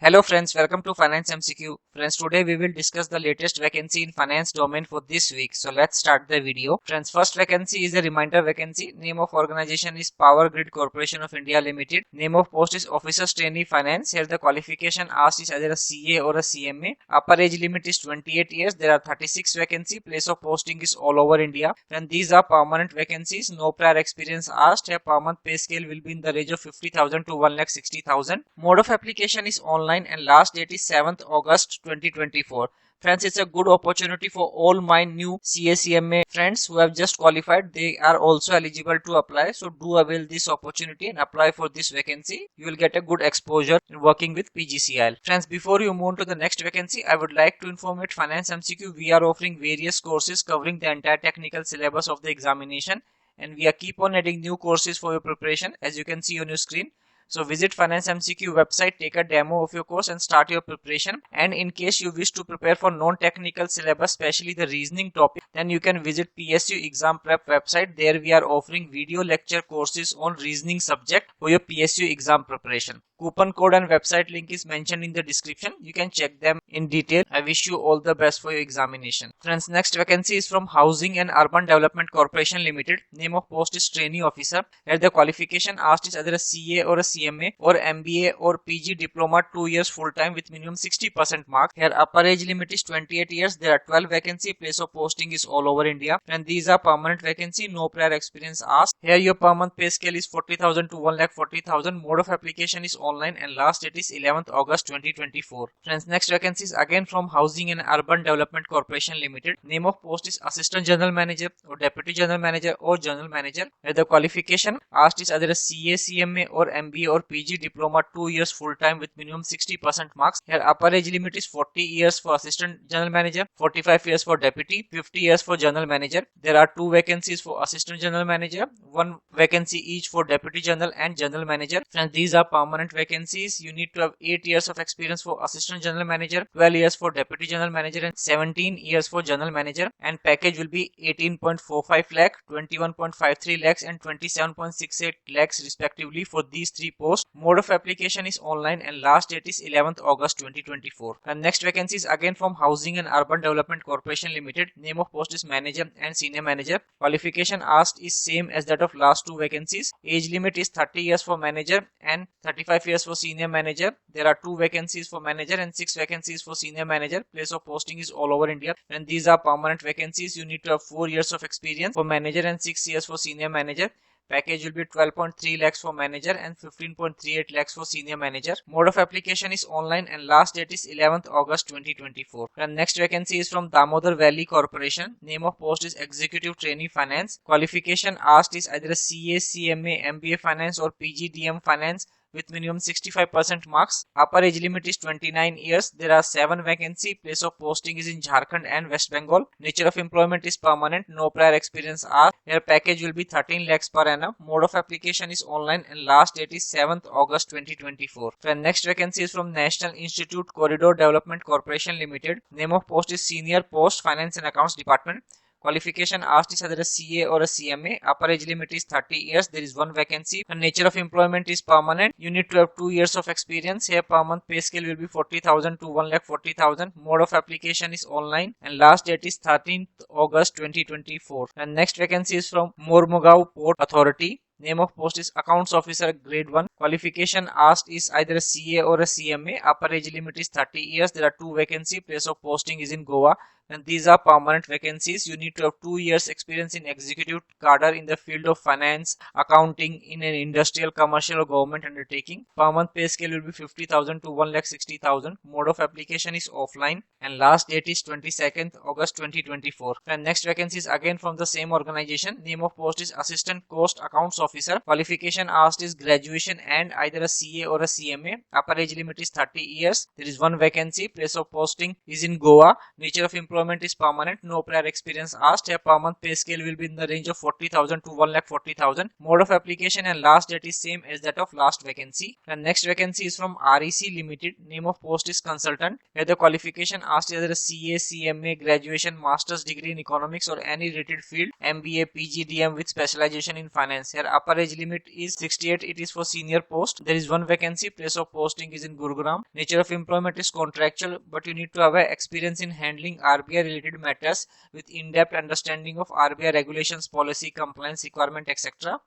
Hello friends, welcome to Finance MCQ. Friends, today we will discuss the latest vacancy in finance domain for this week. So let's start the video. Friends, first vacancy is a reminder vacancy. Name of organization is Power Grid Corporation of India Limited. Name of post is Officers Trainee Finance. Here the qualification asked is either a CA or a CMA. Upper age limit is 28 years. There are 36 vacancy. Place of posting is all over India. And these are permanent vacancies. No prior experience asked. Here per month pay scale will be in the range of 50,000 to 1,60,000. Mode of application is online and last date is 7th August 2024. Friends, it's a good opportunity for all my new CA/CMA friends who have just qualified. They are also eligible to apply. So do avail this opportunity and apply for this vacancy. You will get a good exposure in working with PGCIL. Friends, before you move on to the next vacancy, I would like to inform you at Finance MCQ, we are offering various courses covering the entire technical syllabus of the examination. And we are keep on adding new courses for your preparation, as you can see on your screen. So visit Finance MCQ website, take a demo of your course and start your preparation. And in case you wish to prepare for non-technical syllabus, especially the reasoning topic, then you can visit PSU Exam Prep website. There we are offering video lecture courses on reasoning subject for your PSU exam preparation. Coupon code and website link is mentioned in the description. You can check them in detail. I wish you all the best for your examination. Friends, next vacancy is from Housing and Urban Development Corporation Limited. Name of post is Trainee Officer. Here the qualification asked is either a CA or a CMA or MBA or PG diploma 2 years full time with minimum 60% mark. Here upper age limit is 28 years. There are 12 vacancy. Place of posting is all over India. And these are permanent vacancy. No prior experience asked. Here your per month pay scale is 40,000 to 1,40,000. Mode of application is online and last date is 11th August 2024. Friends, next vacancy is again from Housing and Urban Development Corporation Limited. Name of post is Assistant General Manager or Deputy General Manager or General Manager. Where the qualification asked is either a CA, CMA or MBA or PG diploma 2 years full time with minimum 60% marks. Here upper age limit is 40 years for Assistant General Manager, 45 years for Deputy, 50 years for General Manager. There are 2 vacancies for Assistant General Manager, 1 vacancy each for Deputy General and General Manager. Friends, these are permanent vacancies. You need to have 8 years of experience for Assistant General Manager, 12 years for Deputy General Manager and 17 years for General Manager. And package will be 18.45 lakh, 21.53 lakhs and 27.68 lakhs respectively for these 3 posts. Mode of application is online and last date is 11th August 2024. And next vacancy is again from Housing and Urban Development Corporation Limited. Name of post is Manager and Senior Manager. Qualification asked is same as that of last 2 vacancies. Age limit is 30 years for Manager and 35 years for Senior Manager. There are 2 vacancies for Manager and 6 vacancies for Senior Manager. Place of posting is all over India. And these are permanent vacancies. You need to have 4 years of experience for Manager and 6 years for Senior Manager. Package will be 12.3 lakhs for Manager and 15.38 lakhs for Senior Manager. Mode of application is online and last date is 11th August 2024. And next vacancy is from Damodar Valley Corporation. Name of post is Executive Trainee Finance. Qualification asked is either a CA, CMA, MBA Finance or PGDM Finance with minimum 65% marks. Upper age limit is 29 years. There are 7 vacancy. Place of posting is in Jharkhand and West Bengal. Nature of employment is permanent. No prior experience asked. Your package will be 13 lakhs per annum. Mode of application is online and last date is 7th August 2024. And next vacancy is from National Institute Corridor Development Corporation Limited. Name of post is Senior Post Finance and Accounts Department. Qualification asked is either a CA or a CMA. Upper age limit is 30 years. There is 1 vacancy. And nature of employment is permanent. You need to have 2 years of experience. Here per month pay scale will be 40,000 to 1,40,000. Mode of application is online and last date is 13th August 2024. And next vacancy is from Mormugao Port Authority. Name of post is Accounts Officer Grade 1. Qualification asked is either a CA or a CMA. Upper age limit is 30 years. There are 2 vacancy. Place of posting is in Goa. And these are permanent vacancies. You need to have 2 years experience in executive cadre in the field of finance, accounting in an industrial, commercial or government undertaking. Per month pay scale will be 50,000 to 1,60,000. Mode of application is offline and last date is 22nd August 2024. And next vacancy is again from the same organization. Name of post is Assistant Cost Accounts Officer. Qualification asked is graduation and either a CA or a CMA. Upper age limit is 30 years. There is 1 vacancy. Place of posting is in Goa. Nature of employment is permanent. No prior experience asked. A per month pay scale will be in the range of 40,000 to 1,40,000. Mode of application and last date is same as that of last vacancy. And next vacancy is from REC Limited. Name of post is Consultant. Where the qualification asked is either a CA, CMA, graduation, master's degree in economics or any related field, MBA, PGDM with specialization in finance. Here Upper age limit is 68. It is for senior post. There is one vacancy. Place of posting is in Gurugram. Nature of employment is contractual, but you need to have experience in handling RBI related matters with in-depth understanding of RBI regulations, policy, compliance requirement, etc.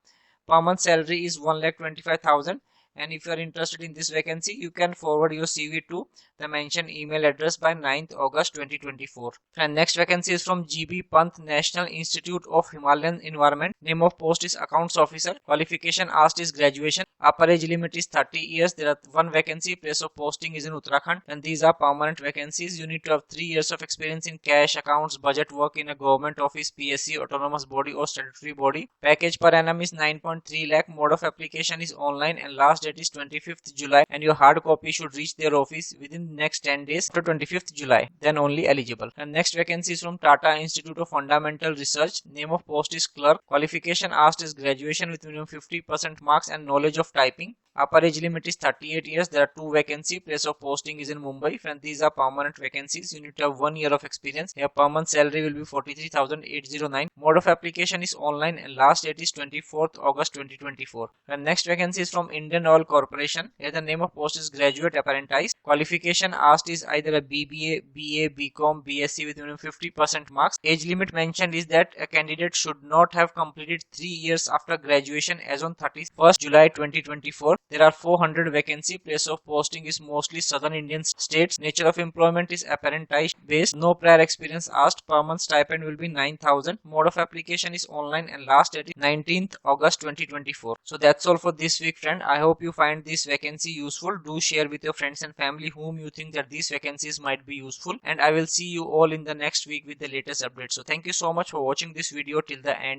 Per month salary is 1,25,000. And if you are interested in this vacancy, you can forward your CV to the mentioned email address by 9th August 2024. And next vacancy is from GB Pant National Institute of Himalayan Environment. Name of post is accounts officer. Qualification asked is graduation. Upper age limit is 30 years. There are one vacancy. Place of posting is in Uttarakhand, and these are permanent vacancies. You need to have 3 years of experience in cash, accounts, budget work in a government office, PSC, autonomous body or statutory body. Package per annum is 9.3 lakh. Mode of application is online, and last date is 25th July, and your hard copy should reach their office within the next 10 days after 25th July, then only eligible. And next vacancy is from Tata Institute of Fundamental Research. Name of post is clerk. Qualification asked is graduation with minimum 50% marks and knowledge of typing. Upper age limit is 38 years. There are two vacancies. Place of posting is in Mumbai, and these are permanent vacancies. You need to have 1 year of experience. Your per month salary will be 43,809. Mode of application is online, and last date is 24th August 2024. And next vacancy is from Indian Oil Corporation. Here the name of post is graduate apprentice. Qualification asked is either a BBA, BA, BCom, BSc with minimum 50% marks. Age limit mentioned is that a candidate should not have completed 3 years after graduation as on 31st July 2024. There are 400 vacancy. Place of posting is mostly southern Indian states. Nature of employment is apprentice based. No prior experience asked. Per month stipend will be 9,000. Mode of application is online, and last date is 19th August 2024. So that's all for this week, friend. I hope you find this vacancy useful. Do share with your friends and family whom you think that these vacancies might be useful, and I will see you all in the next week with the latest updates. So thank you so much for watching this video till the end.